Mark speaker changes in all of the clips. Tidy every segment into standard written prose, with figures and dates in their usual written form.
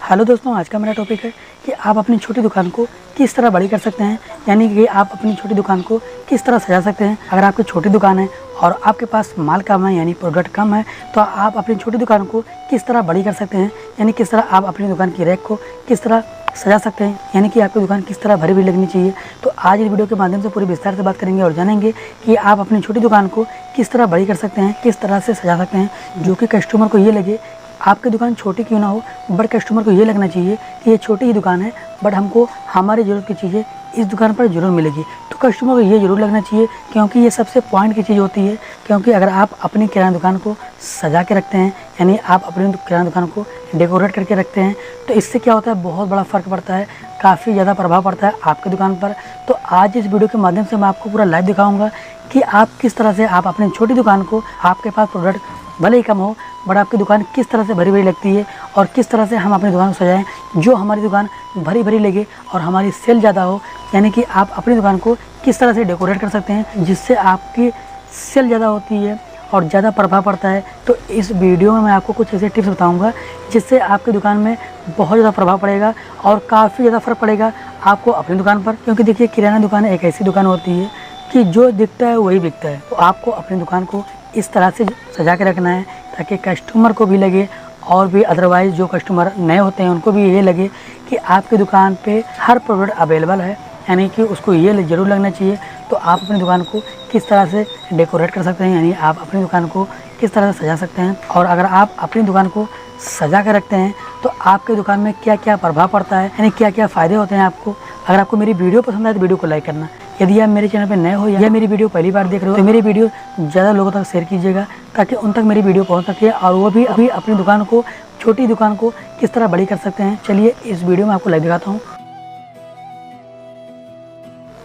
Speaker 1: Hello दोस्तों, आज का मेरा टॉपिक है कि आप अपनी छोटी दुकान को किस तरह बड़ी कर सकते हैं। यानी कि आप अपनी छोटी दुकान को किस तरह सजा सकते हैं। अगर आपकी छोटी दुकान है और आपके पास माल कम है यानी प्रोडक्ट कम है, तो आप अपनी छोटी दुकान को किस तरह बड़ी कर सकते हैं। यानी किस तरह आप अपनी दुकान की रैक को किस तरह सजा सकते हैं, यानी कि आपकी दुकान किस तरह भरी भरी लगनी चाहिए। तो आज इस वीडियो के माध्यम से पूरी विस्तार से बात करेंगे और जानेंगे कि आप अपनी छोटी दुकान को किस तरह बड़ी कर सकते हैं, किस तरह से सजा सकते हैं, जो कि कस्टमर को ये लगे आपकी दुकान छोटी क्यों ना हो, बट कस्टमर को ये लगना चाहिए कि ये छोटी ही दुकान है, बट हमको हमारी ज़रूरत की चीज़ें इस दुकान पर ज़रूर मिलेगी। तो कस्टमर को ये ज़रूर लगना चाहिए, क्योंकि ये सबसे पॉइंट की चीज़ होती है। क्योंकि अगर आप अपनी किराना दुकान को सजा के रखते हैं, यानी आप अपनी किराना दुकान को डेकोरेट करके रखते हैं, तो इससे क्या होता है, बहुत बड़ा फ़र्क पड़ता है, काफ़ी ज़्यादा प्रभाव पड़ता है आपकी दुकान पर। तो आज इस वीडियो के माध्यम से मैं आपको पूरा लाइव दिखाऊँगा कि आप किस तरह से आप अपनी छोटी दुकान को, आपके पास प्रोडक्ट भले ही कम हो बट आपकी दुकान किस तरह से भरी भरी लगती है और किस तरह से हम अपनी दुकान को सजाएं जो हमारी दुकान भरी भरी लगे और हमारी सेल ज़्यादा हो। यानी कि आप अपनी दुकान को किस तरह से डेकोरेट कर सकते हैं जिससे आपकी सेल ज़्यादा होती है और ज़्यादा प्रभाव पड़ता है। तो इस वीडियो में मैं आपको कुछ ऐसे टिप्स बताऊंगा जिससे आपकी दुकान में बहुत ज़्यादा प्रभाव पड़ेगा और काफ़ी ज़्यादा फ़र्क पड़ेगा आपको अपनी दुकान पर। क्योंकि देखिए, किराना दुकान एक ऐसी दुकान होती है कि जो दिखता है वही बिकता है। तो आपको अपनी दुकान को इस तरह से सजा के रखना है ताकि कस्टमर को भी लगे और भी अदरवाइज़ जो कस्टमर नए होते हैं उनको भी ये लगे कि आपकी दुकान पे हर प्रोडक्ट अवेलेबल है। यानी कि उसको ये ज़रूर लगना चाहिए। तो आप अपनी दुकान को किस तरह से डेकोरेट कर सकते हैं, यानी आप अपनी दुकान को किस तरह से सजा सकते हैं। और अगर आप अपनी दुकान को सजा कर रखते हैं तो आपकी दुकान में क्या क्या प्रभाव पड़ता है, यानी क्या क्या फ़ायदे होते हैं आपको। अगर आपको मेरी वीडियो पसंद आए तो वीडियो को लाइक करना। यदि आप मेरे चैनल पर नए हो या मेरी वीडियो पहली बार देख रहे हो तो मेरी वीडियो ज़्यादा लोगों तक शेयर कीजिएगा ताकि उन तक मेरी वीडियो पहुंच सके और वो भी अभी अपनी दुकान को, छोटी दुकान को किस तरह बड़ी कर सकते हैं। चलिए इस वीडियो में आपको लाइव दिखाता हूँ।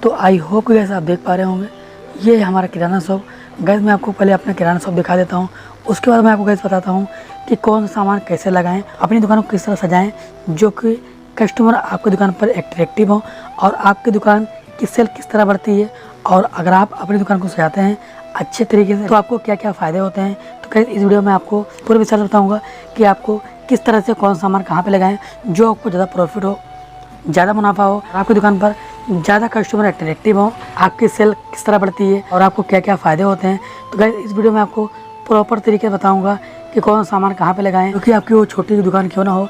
Speaker 1: तो आई होप गैस आप देख पा रहे होंगे, ये है हमारा किराना शॉप। गैस मैं आपको पहले अपना किराना शॉप दिखा देता हूँ, उसके बाद मैं आपको गैस बताता हूँ कि कौन सा सामान कैसे लगाएं, अपनी दुकान को किस तरह सजाएं जो कि कस्टमर आपकी दुकान पर अट्रैक्टिव हो और आपकी दुकान की सेल किस तरह बढ़ती है। और अगर आप अपनी दुकान को सजाते हैं अच्छे तरीके से तो आपको क्या क्या फ़ायदे होते हैं। तो गैस इस वीडियो में आपको पूरे विस्तार से बताऊँगा कि आपको किस तरह से कौन सा सामान कहाँ पर लगाएँ जो आपको ज़्यादा प्रॉफिट हो, ज़्यादा मुनाफा हो, आपकी दुकान पर ज़्यादा कस्टमर अट्रैक्टिव हो, आपकी सेल किस तरह बढ़ती है और आपको क्या क्या फ़ायदे होते हैं। तो गाइस इस वीडियो में आपको प्रॉपर तरीके से बताऊंगा कि कौन सा सामान कहाँ पे लगाएं, क्योंकि आपकी वो छोटी दुकान क्यों ना हो,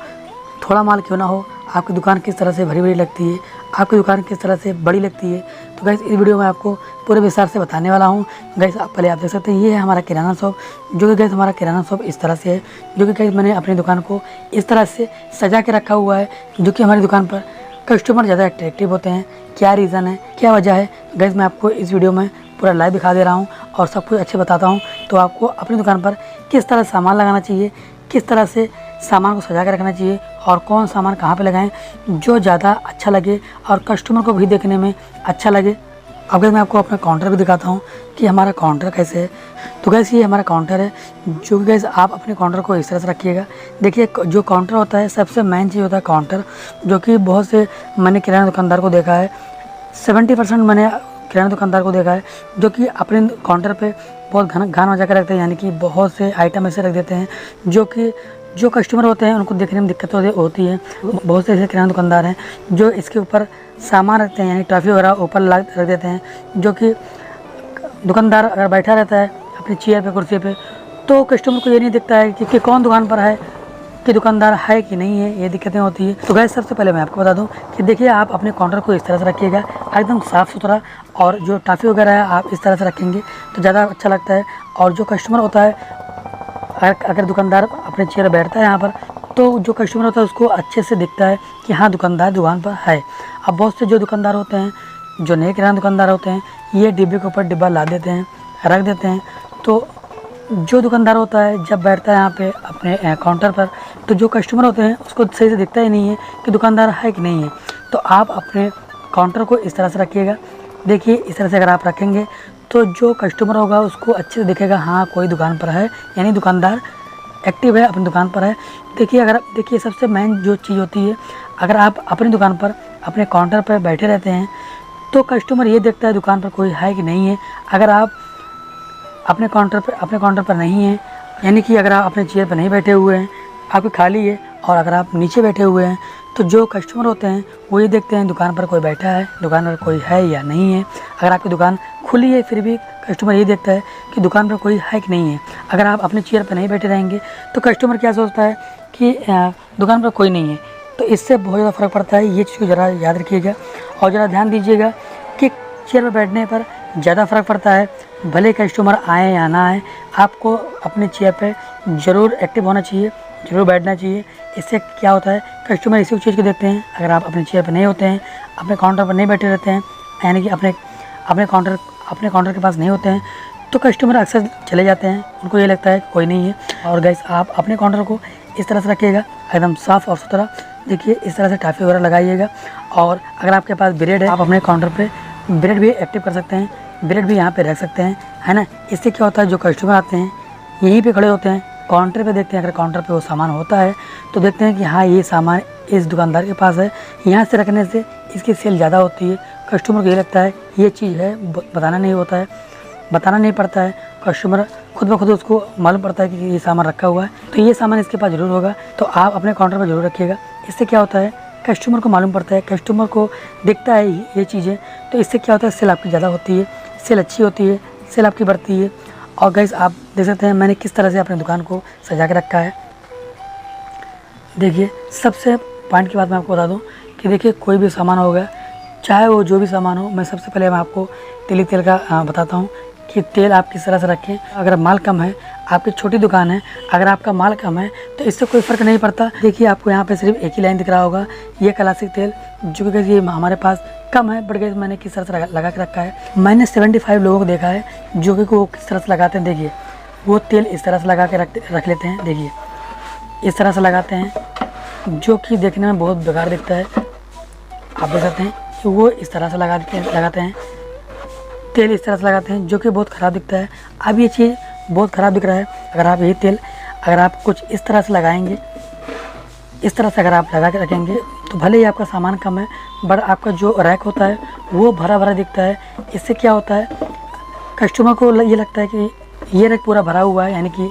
Speaker 1: थोड़ा माल क्यों ना हो, आपकी दुकान किस तरह से भरी भरी लगती है, आपकी दुकान किस तरह से बड़ी लगती है। तो गाइस इस वीडियो में आपको पूरे विस्तार से बताने वाला हूँ। गाइस पहले आप देख सकते हैं, ये है हमारा किराना शॉप, जो कि गाइस हमारा किराना शॉप इस तरह से है, जो कि गाइस मैंने अपनी दुकान को इस तरह से सजा के रखा हुआ है जो कि हमारी दुकान पर कस्टमर ज़्यादा अट्रैक्टिव होते हैं। क्या रीज़न है, क्या वजह है, गाइस मैं आपको इस वीडियो में पूरा लाइव दिखा दे रहा हूँ और सब कुछ अच्छे बताता हूँ। तो आपको अपनी दुकान पर किस तरह सामान लगाना चाहिए, किस तरह से सामान को सजा कर रखना चाहिए और कौन सामान कहाँ पे लगाएं जो ज़्यादा अच्छा लगे और कस्टमर को भी देखने में अच्छा लगे। अब गाइस मैं आपको अपना काउंटर भी दिखाता हूँ कि हमारा काउंटर कैसे है। तो गाइस ये हमारा काउंटर है, जो कि गाइस आप अपने काउंटर को इस तरह से रखिएगा। देखिए, जो काउंटर होता है सबसे मेन चीज़ होता है काउंटर, जो कि बहुत से मैंने किराना दुकानदार को देखा है, 70% मैंने किराना दुकानदार को देखा है जो कि अपने काउंटर पे बहुत घान मचा कर रखते हैं। यानी कि बहुत से आइटम ऐसे रख देते हैं जो कि जो कस्टमर होते हैं उनको देखने में दिक्कत होती है। बहुत से ऐसे किराना दुकानदार हैं जो इसके ऊपर सामान रखते हैं, यानी टॉफ़ी वगैरह ऊपर रख देते हैं, जो कि दुकानदार अगर बैठा रहता है अपनी चेयर पे, कुर्सी पे, तो कस्टमर को ये नहीं दिखता है कि कौन दुकान पर है, कि दुकानदार है कि नहीं है, ये दिक्कतें होती है। तो गैस सबसे पहले मैं आपको बता दूं कि देखिए, आप अपने काउंटर को इस तरह से रखिएगा एकदम साफ़ सुथरा, और जो टॉफ़ी वगैरह है आप इस तरह से रखेंगे तो ज़्यादा अच्छा लगता है। और जो कस्टमर होता है, अगर दुकानदार अपने चेयर बैठता है यहाँ पर, तो जो कस्टमर होता है उसको अच्छे से दिखता है कि हाँ दुकानदार दुकान पर है। अब बहुत से जो दुकानदार होते हैं, जो नए किराना दुकानदार होते हैं, ये डिब्बे के ऊपर डिब्बा ला देते हैं, रख देते हैं। तो जो दुकानदार होता है जब बैठता है यहाँ पे अपने काउंटर पर, तो जो कस्टमर होते हैं उसको सही से दिखता ही नहीं है कि दुकानदार है कि नहीं है। तो आप अपने काउंटर को इस तरह से रखिएगा। देखिए, इस तरह से अगर आप रखेंगे तो जो कस्टमर होगा उसको अच्छे से दिखेगा, हाँ कोई दुकान पर है, यानी दुकानदार एक्टिव है, अपनी दुकान पर है। देखिए, अगर देखिए सबसे मेन जो चीज़ होती है, अगर आप अपनी दुकान पर अपने काउंटर पर बैठे रहते हैं तो कस्टमर ये देखता है दुकान पर कोई है कि नहीं है। अगर आप अपने काउंटर पर नहीं है, यानी कि अगर आप अपने चेयर पर नहीं बैठे हुए हैं, आपकी खाली है और अगर आप नीचे बैठे हुए हैं तो जो कस्टमर होते हैं वो ये देखते हैं दुकान पर कोई बैठा है, दुकान पर कोई है या नहीं है। अगर आपकी दुकान खुली है फिर भी कस्टमर ये देखता है कि दुकान पर कोई है कि नहीं है। अगर आप अपने चेयर पर नहीं बैठे रहेंगे तो कस्टमर क्या सोचता है कि दुकान पर कोई नहीं है। तो इससे बहुत ज़्यादा फ़र्क पड़ता है। ये चीज़ को ज़रा याद रखिएगा और ज़रा ध्यान दीजिएगा कि चेयर पर बैठने पर ज़्यादा फ़र्क पड़ता है। भले कस्टमर आए या ना आए, आपको अपने चेयर पे ज़रूर एक्टिव होना चाहिए, ज़रूर बैठना चाहिए। इससे क्या होता है, कस्टमर इसी चीज़ को देखते हैं। अगर आप अपने चेयर पर नहीं होते हैं, अपने काउंटर पर नहीं बैठे रहते हैं, यानी कि अपने काउंटर के पास नहीं होते हैं, तो कस्टमर अक्सर चले जाते हैं। उनको ये लगता है कोई नहीं है। और गाइस आप अपने काउंटर को इस तरह से रखिएगा, एकदम साफ़ और सुथरा। देखिए इस तरह से टाफ़ी वगैरह लगाइएगा। और अगर आपके पास ब्रेड है, आप अपने काउंटर पे ब्रेड भी एक्टिव कर सकते हैं, ब्रेड भी यहाँ पे रख सकते हैं, है ना। इससे क्या होता है, जो कस्टमर आते हैं यहीं पे खड़े होते हैं, काउंटर पे देखते हैं। अगर काउंटर पे वो सामान होता है तो देखते हैं कि हाँ ये सामान इस दुकानदार के पास है। यहाँ से रखने से इसकी सेल ज़्यादा होती है। कस्टमर को ये लगता है ये चीज़ है, बताना नहीं होता है, बताना नहीं पड़ता है। कस्टमर खुद ब खुद उसको मालूम पड़ता है कि ये सामान रखा हुआ है, तो ये सामान इसके पास ज़रूर होगा। तो आप अपने काउंटर पर ज़रूर रखिएगा। इससे क्या होता है, कस्टमर को मालूम पड़ता है, कस्टमर को दिखता है ये चीज़ें। तो इससे क्या होता है, सेल आपकी ज़्यादा होती है, सेल अच्छी होती है, सेल आपकी बढ़ती है। और गाइस आप देख सकते हैं मैंने किस तरह से अपनी दुकान को सजा के रखा है। देखिए सबसे पॉइंट की बात मैं आपको बता दूं कि देखिए कोई भी सामान होगा, चाहे वो जो भी सामान हो, मैं सबसे पहले मैं आपको तेल का बताता हूँ कि तेल आप किस तरह से रखें। अगर माल कम है, आपकी छोटी दुकान है, अगर आपका माल कम है तो इससे कोई फ़र्क नहीं पड़ता। देखिए आपको यहाँ पे सिर्फ एक ही लाइन दिख रहा होगा, ये क्लासिक तेल, जो कि ये हमारे पास कम है, बट गैस मैंने किस तरह से लगा के रखा है। मैंने 75 लोगों को देखा है जो कि वो किस तरह से लगाते हैं। देखिए वो तेल इस तरह से लगा के रख लेते हैं, देखिए इस तरह से लगाते हैं, जो कि देखने में बहुत बेकार दिखता है। आप देख सकते हैं कि वो इस तरह से लगाते हैं, तेल इस तरह से लगाते हैं, जो कि बहुत ख़राब दिखता है। अब ये चीज़ बहुत ख़राब दिख रहा है। अगर आप यही तेल अगर आप कुछ इस तरह से लगाएंगे, इस तरह से अगर आप लगा के रखेंगे, तो भले ही आपका सामान कम है बट आपका जो रैक होता है वो भरा भरा दिखता है। इससे क्या होता है, कस्टमर को ये लगता है कि ये रैक पूरा भरा हुआ है, यानी कि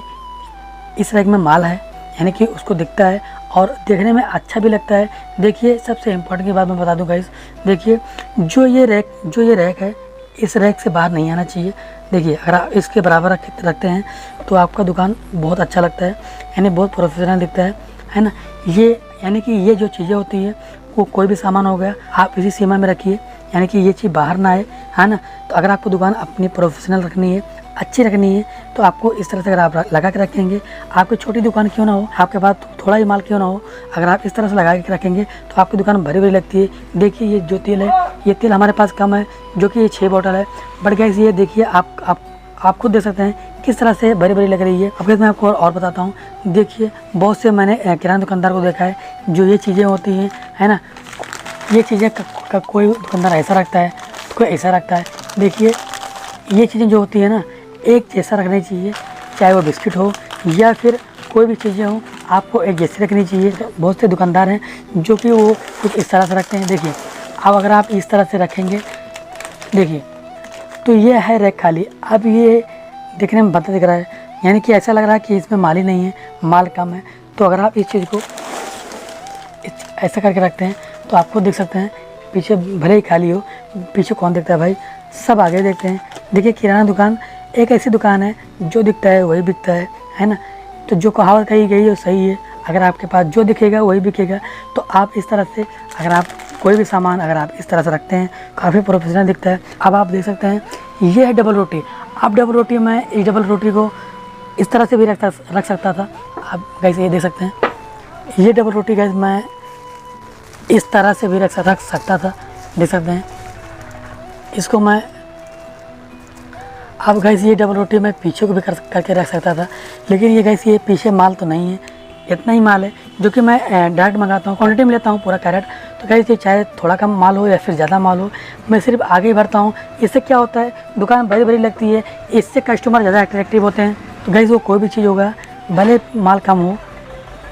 Speaker 1: इस रैक में माल है, यानी कि उसको दिखता है और देखने में अच्छा भी लगता है। देखिए सबसे इम्पोर्टेंट की बात मैं बता दूं गाइस, देखिए जो ये रैक है, इस रैक से बाहर नहीं आना चाहिए। देखिए अगर आप इसके बराबर रखते हैं तो आपका दुकान बहुत अच्छा लगता है, यानी बहुत प्रोफेशनल दिखता है ना। ये यानी कि ये जो चीज़ें होती है वो कोई भी सामान हो गया, आप इसी सीमा में रखिए, यानी कि ये चीज़ बाहर ना आए, है ना। तो अगर आपको दुकान अपनी प्रोफेशनल रखनी है, अच्छी रखनी है, तो आपको इस तरह से अगर आप लगा के रखेंगे, आपकी छोटी दुकान क्यों ना हो, आपके पास थोड़ा ही माल क्यों ना हो, अगर आप इस तरह से लगा के रखेंगे तो आपकी दुकान भरी भरी लगती है। देखिए ये जो तेल है, ये तेल हमारे पास कम है, जो कि ये 6 बोतल है, बट गैस ये देखिए आप खुद देख सकते हैं किस तरह से भरी भरी लग रही है। अब मैं आपको और बताता हूँ। देखिए बहुत से मैंने किराना दुकानदार को देखा है जो ये चीज़ें होती हैं, है ना, ये चीज़ें कोई दुकानदार ऐसा रखता है, कोई ऐसा रखता है। देखिए ये चीज़ें जो होती है ना, एक जैसा रखनी चाहिए, चाहे वो बिस्किट हो या फिर कोई भी चीज़ें हो, आपको एक जैसी रखनी चाहिए। बहुत से दुकानदार हैं जो कि वो कुछ इस तरह से रखते हैं। देखिए अब अगर आप इस तरह से रखेंगे, देखिए तो ये है रैक खाली। अब ये देखने में बंद दिख रहा है, यानी कि ऐसा लग रहा है कि इसमें माल ही नहीं है, माल कम है। तो अगर आप इस चीज़ को ऐसा करके रखते हैं तो आपको देख सकते हैं पीछे भले ही खाली हो, पीछे कौन देखता है भाई, सब आगे देखते हैं। देखिए किराना दुकान एक ऐसी दुकान है जो दिखता है वही बिकता है ना। तो जो कहावत कही गई है सही है, अगर आपके पास जो दिखेगा वही बिकेगा। तो आप इस तरह से अगर आप कोई भी सामान अगर आप इस तरह से रखते हैं, काफ़ी प्रोफेशनल दिखता है। अब आप देख सकते हैं ये है डबल रोटी। अब डबल रोटी में इस डबल रोटी को इस तरह से भी रख सकता था। आप गैस ये देख सकते हैं, ये डबल रोटी गैस मैं इस तरह से भी रख सकता था, देख सकते हैं इसको मैं। अब गैस ये डबल रोटी मैं पीछे को भी करके रख सकता था, लेकिन ये गैस ये पीछे माल तो नहीं है, इतना ही माल है जो कि मैं डायरेक्ट मंगाता हूँ, क्वांटिटी में लेता हूँ पूरा कैरेट। तो गैस ये चाहे थोड़ा कम माल हो या फिर ज़्यादा माल हो, मैं सिर्फ आगे ही भरता हूँ। इससे क्या होता है, दुकान बड़ी बड़ी लगती है, इससे कस्टमर ज़्यादा अट्रैक्टिव होते हैं। तो गैस वो कोई भी चीज़ होगा, भले माल कम हो,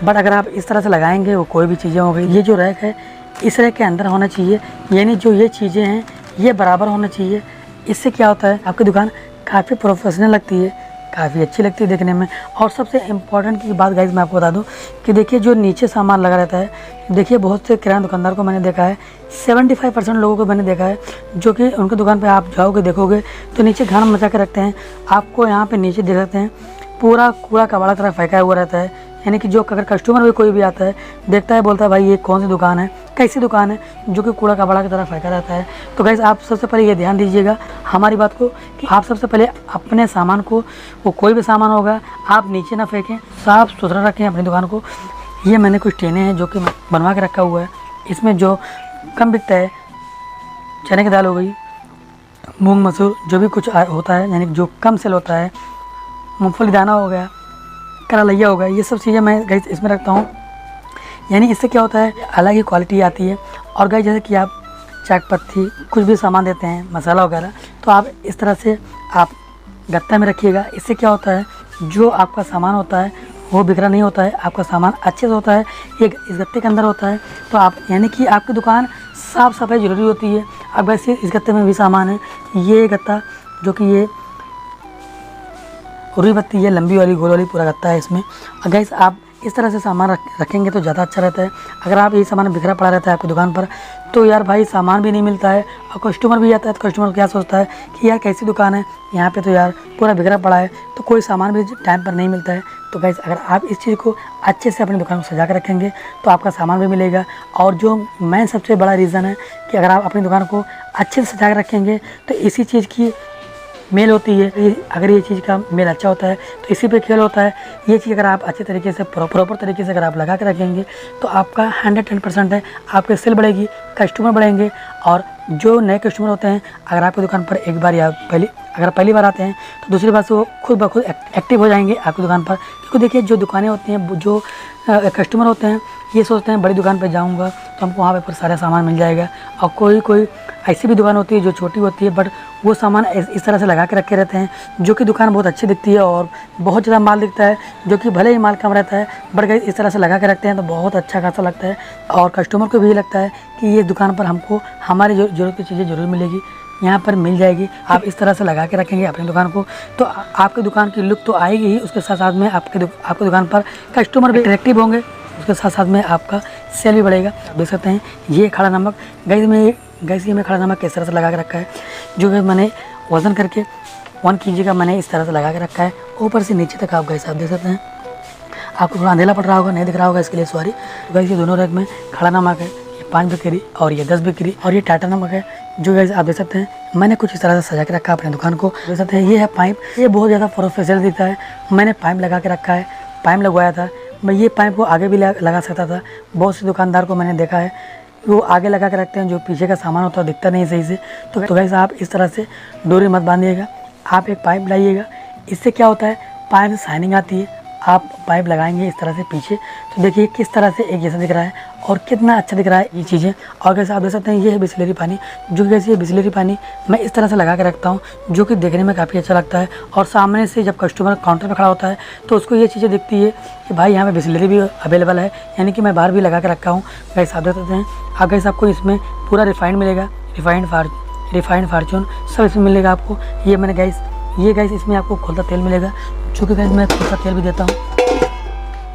Speaker 1: बट अगर आप इस तरह से लगाएंगे वो कोई भी चीज़ें हो गई। ये जो रैक है इस रैक के अंदर होना चाहिए, यानी जो ये चीज़ें हैं ये बराबर होना चाहिए। इससे क्या होता है, आपकी दुकान काफ़ी प्रोफेशनल लगती है, काफ़ी अच्छी लगती है देखने में। और सबसे इम्पॉर्टेंट की बात गाइस मैं आपको बता दूं कि देखिए जो नीचे सामान लगा रहता है, देखिए बहुत से किराना दुकानदार को मैंने देखा है, 75% लोगों को मैंने देखा है जो कि उनकी दुकान पे आप जाओगे देखोगे तो नीचे घाना मचा के रखते हैं। आपको यहाँ पे नीचे देख सकते हैं पूरा कूड़ा कबाड़ा तरह फेंका हुआ रहता है, यानी कि जो अगर कस्टमर भी कोई भी आता है देखता है बोलता है भाई ये कौन सी दुकान है, कैसी दुकान है, जो कि कूड़ा कबाड़ा की तरह फेंका रहता है। तो गाइस आप सबसे पहले ये ध्यान दीजिएगा हमारी बात को कि आप सबसे पहले अपने सामान को, वो कोई भी सामान होगा, आप नीचे ना फेंकें, साफ़ सुथरा रखें अपनी दुकान को। ये मैंने कुछ टेने हैं जो कि बनवा के रखा हुआ है, इसमें जो कम बिकता है, चने की दाल हो गई, मूंग मसूर जो भी कुछ होता है यानी जो कम सेल होता है, मूंगफली दाना हो गया, करलैया हो गया, ये सब चीज़ें मैं गाइस इसमें रखता हूँ। यानी इससे क्या होता है अलग ही क्वालिटी आती है। और गाइस जैसे कि आप चाट पत्ती कुछ भी सामान देते हैं, मसाला वगैरह, तो आप इस तरह से आप गत्ता में रखिएगा। इससे क्या होता है जो आपका सामान होता है वो बिखरा नहीं होता है, आपका सामान अच्छे से होता है, एक इस गत्ते के अंदर होता है। तो आप यानी कि आपकी दुकान साफ़ सफाई ज़रूरी होती है। अब वैसे इस गत्ते में भी सामान है, ये गत्ता जो कि ये रुई बत्ती है, लंबी वाली गोल वाली पूरा गत्ता है इसमें। और गाइस आप इस तरह से सामान रखेंगे तो ज़्यादा अच्छा रहता है। अगर आप ये सामान बिखरा पड़ा रहता है आपकी दुकान पर तो यार भाई सामान भी नहीं मिलता है, और कस्टमर भी आता है तो कस्टमर क्या सोचता है कि यार कैसी दुकान है, यहाँ पे तो यार पूरा बिखरा पड़ा है, तो कोई सामान भी टाइम पर नहीं मिलता है। तो गाइस अगर आप इस चीज़ को अच्छे से अपनी दुकान को सजा कर रखेंगे तो आपका सामान भी मिलेगा। और जो मेन सबसे बड़ा रीज़न है कि अगर आप अपनी दुकान को अच्छे से सजा कर रखेंगे तो इसी चीज़ की मेल होती है। अगर ये चीज़ का मेल अच्छा होता है तो इसी पे खेल होता है। ये चीज़ अगर आप अच्छे तरीके से प्रॉपर तरीके से अगर आप लगा के रखेंगे तो आपका 110% है, आपके सेल बढ़ेगी, कस्टमर बढ़ेंगे। और जो नए कस्टमर होते हैं अगर आपकी दुकान पर एक बार या पहली बार आते हैं तो दूसरी बार से वो खुद ब खुद एक्टिव हो जाएंगे आपकी दुकान पर। क्योंकि देखिए जो दुकानें होती हैं, जो कस्टमर होते हैं ये सोचते हैं बड़ी दुकान पर जाऊँगा तो हमको वहाँ पर सारा सामान मिल जाएगा। और कोई ऐसी भी दुकान होती है जो छोटी होती है बट वो सामान इस तरह से लगा के रखे रहते हैं जो कि दुकान बहुत अच्छी दिखती है और बहुत ज़्यादा माल दिखता है, जो कि भले ही माल कम रहता है बट गाइस इस तरह से लगा के रखते हैं तो बहुत अच्छा खासा लगता है। और कस्टमर को भी लगता है कि ये दुकान पर हमको हमारी ज़रूरत की चीज़ें ज़रूर मिलेगी, यहाँ पर मिल जाएगी। आप इस तरह से लगा के रखेंगे अपनी दुकान को तो आपकी दुकान की लुक तो आएगी ही, उसके साथ साथ में आपकी दुकान पर कस्टमर भी अट्रैक्टिव होंगे, उसके साथ साथ में आपका सेल भी बढ़ेगा। आप देख सकते हैं ये खड़ा नमक गैस ये मैं खड़ा नमक किस तरह से लगा के रखा है, जो कि मैंने वज़न करके 1 kg का मैंने इस तरह से लगा के रखा है ऊपर से नीचे तक। आप गैस आप देख सकते हैं, आपको थोड़ा अंधेला पड़ रहा होगा, नहीं दिख रहा होगा, इसके लिए सॉरी। तो गैस ये दोनों रैक में खड़ा नमक है, ये 5 बिक्री और ये 10 बिक्री और ये टाटा नमक है, जो गैस आप देख सकते हैं मैंने कुछ इस तरह से सजा के रखा है अपनी दुकान को। देख सकते हैं ये है पाइप, ये बहुत ज़्यादा प्रोफेशनल दिखता है, मैंने पाइप लगा के रखा है, पाइप लगवाया था। मैं ये पाइप को आगे भी लगा सकता था, बहुत से दुकानदार को मैंने देखा है वो आगे लगा के रखते हैं, जो पीछे का सामान होता है दिखता नहीं सही से। तो गाइस आप इस तरह से डोरी मत बांधिएगा, आप एक पाइप लाइएगा। इससे क्या होता है पाइप से शाइनिंग आती है। आप पाइप लगाएंगे इस तरह से पीछे तो देखिए किस तरह से एक जैसा दिख रहा है और कितना अच्छा दिख रहा है ये चीज़ें। और कैसे आप देख सकते हैं ये है बिस्लेरी पानी, जो कि कैसे ये बिस्लेरी पानी मैं इस तरह से लगा के रखता हूँ जो कि देखने में काफ़ी अच्छा लगता है। और सामने से जब कस्टमर काउंटर पर खड़ा होता है तो उसको ये चीज़ें दिखती है कि भाई यहाँ पे बिस्लेरी भी अवेलेबल है, यानी कि मैं बाहर भी लगा के रखा हूँ। कैसे आप देख सकते हैं, आप कैसे आपको इसमें पूरा रिफाइंड मिलेगा, रिफाइंड फार्चून सब इसमें मिलेगा आपको। ये मैंने गैस इसमें आपको खोलता तेल मिलेगा, जो कि गैस मैं खोलता तेल भी देता हूँ।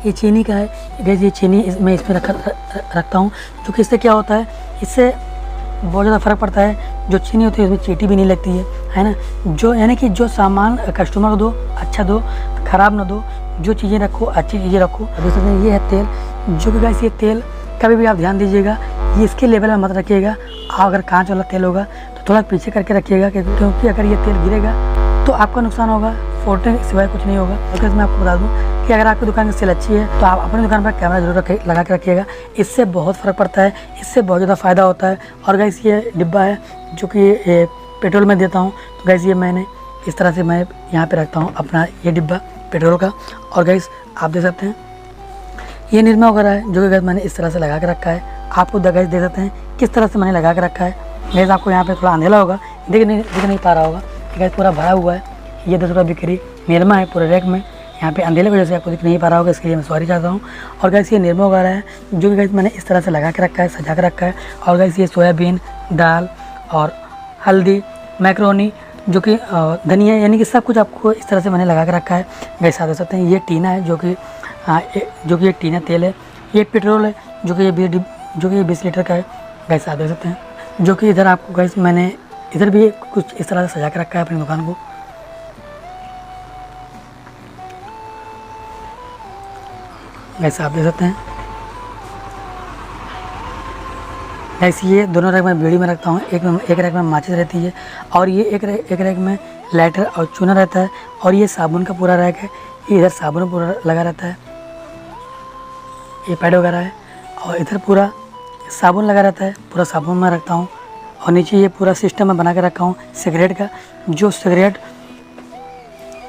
Speaker 1: ये चीनी का है गैस, ये चीनी मैं इसमें रखता हूँ, जो कि इससे क्या होता है, इससे बहुत ज़्यादा फ़र्क पड़ता है। जो चीनी होती है उसमें चींटी भी नहीं लगती है ना। जो यानी कि जो सामान कस्टमर को दो अच्छा दो, ख़राब ना दो, जो चीज़ें रखो अच्छी चीज़ें रखो। देख सकते हैं ये है तेल, जो कि गैस ये तेल कभी भी आप ध्यान दीजिएगा ये इसके लेवल में मत रखिएगा। अगर कांच वाला तेल होगा तो थोड़ा पीछे करके रखिएगा, क्योंकि अगर ये तेल गिरेगा तो आपका नुकसान होगा, फोटो सिवाय कुछ नहीं होगा। और मैं आपको बता दूं कि अगर आपकी दुकान की सेल अच्छी है तो आप अपनी दुकान पर कैमरा जरूर लगा के रखिएगा, इससे बहुत फ़र्क पड़ता है, इससे बहुत ज़्यादा फ़ायदा होता है। और गैस ये डिब्बा है जो कि पेट्रोल में देता हूँ, तो गैस ये मैंने इस तरह से मैं यहाँ पे रखता हूँ अपना ये डिब्बा पेट्रोल का। और गैस आप देख सकते हैं ये निरमा वगैरह है, जो कि गैस मैंने इस तरह से लगा के रखा है। आपको गैस देख सकते हैं किस तरह से मैंने लगा के रखा है। गैस आपको यहाँ पे थोड़ा अंधेला होगा, दिख नहीं पा रहा होगा, गैस पूरा भरा हुआ है। ये 10 रुपये बिक्री निरमा है पूरे रैक में, यहाँ पे अंधेले की वजह से आपको दिख नहीं पा रहा होगा, इसके लिए मैं सॉरी चाहता हूँ। और गैस ये निरमा वगैरह है, जो कि गैस मैंने इस तरह से लगा के रखा है, सजा के रखा है। और गैस ये सोयाबीन दाल और हल्दी मैक्रोनी जो कि धनिया, यानी कि सब कुछ आपको इस तरह से मैंने लगा के रखा है। गैस आप देख सकते हैं ये टीना है, जो कि ये टीना तेल है। ये पेट्रोल है, जो कि ये 20 लीटर का है। गैस आप देख सकते हैं, जो कि इधर आपको गैस मैंने इधर भी कुछ इस तरह से सजा के रखा है अपनी दुकान को। गैस आप देख सकते हैं। गैस ये दोनों रैक में बीड़ी में रखता हूँ, एक रैक में माचिस रहती है, और ये एक रैक में लाइटर और चूना रहता है। और ये साबुन का पूरा रैक है, ये इधर साबुन पूरा लगा रहता है, ये पैड वगैरह है। और इधर पूरा साबुन लगा रहता है, पूरा साबुन में रखता हूँ। और नीचे ये पूरा सिस्टम मैं बना के रखा हूँ सिगरेट का, जो सिगरेट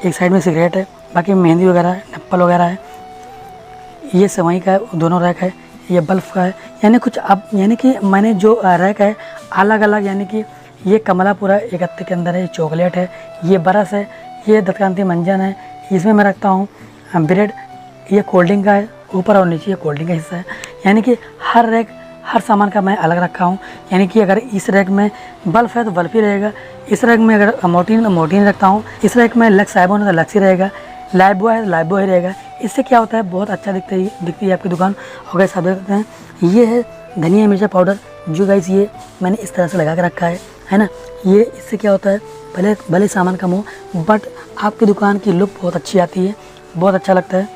Speaker 1: एक साइड में सिगरेट है, बाकी मेहंदी वगैरह है, नप्पल वगैरह है। ये सेवई का है, दोनों रैक है। ये बल्ब का है, यानी कुछ अब यानी कि मैंने जो रैक है अलग अलग, यानी कि ये कमला पूरा एक गत्ते के अंदर है, ये चॉकलेट है, ये बरस है, ये दत्तकांति मंजन है, इसमें मैं रखता हूँ ब्रेड। ये कोल्ड ड्रिंक का है, ऊपर और नीचे ये कोल्ड ड्रिंक का हिस्सा है। यानी कि हर रैक हर सामान का मैं अलग रखा हूँ। यानी कि अगर इस रैक में बल्ब है तो बल्ब ही रहेगा, इस रैक में अगर मोर्टीन रखता हूँ, इस रैक में लक्स साबुन है तो लक्स ही रहेगा, लाइफ बॉय है तो लाइफ बॉय ही रहेगा। इससे क्या होता है, बहुत अच्छा दिखती है आपकी दुकान। और गाइस आप देख सकते हैं ये है धनिया मिर्चा पाउडर, जो गाइस ये मैंने इस तरह से लगा के रखा है ना। ये इससे क्या होता है, भले सामान कम हो बट आपकी दुकान की लुक बहुत अच्छी आती है, बहुत अच्छा लगता है।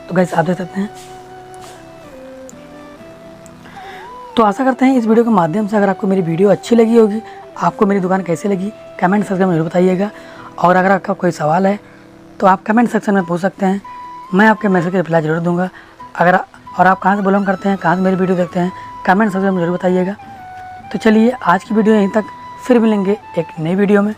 Speaker 1: तो गाइस आप देख सकते हैं। तो आशा करते हैं इस वीडियो के माध्यम से अगर आपको मेरी वीडियो अच्छी लगी होगी, आपको मेरी दुकान कैसी लगी कमेंट सेक्शन में जरूर बताइएगा। और अगर आपका कोई सवाल है तो आप कमेंट सेक्शन में पूछ सकते हैं, मैं आपके मैसेज का रिप्लाई जरूर दूंगा। और आप कहाँ से बिलोंग करते हैं, कहाँ से मेरी वीडियो देखते हैं, कमेंट सेक्शन में जरूर बताइएगा। तो चलिए आज की वीडियो यहीं तक, फिर मिलेंगे एक नई वीडियो में।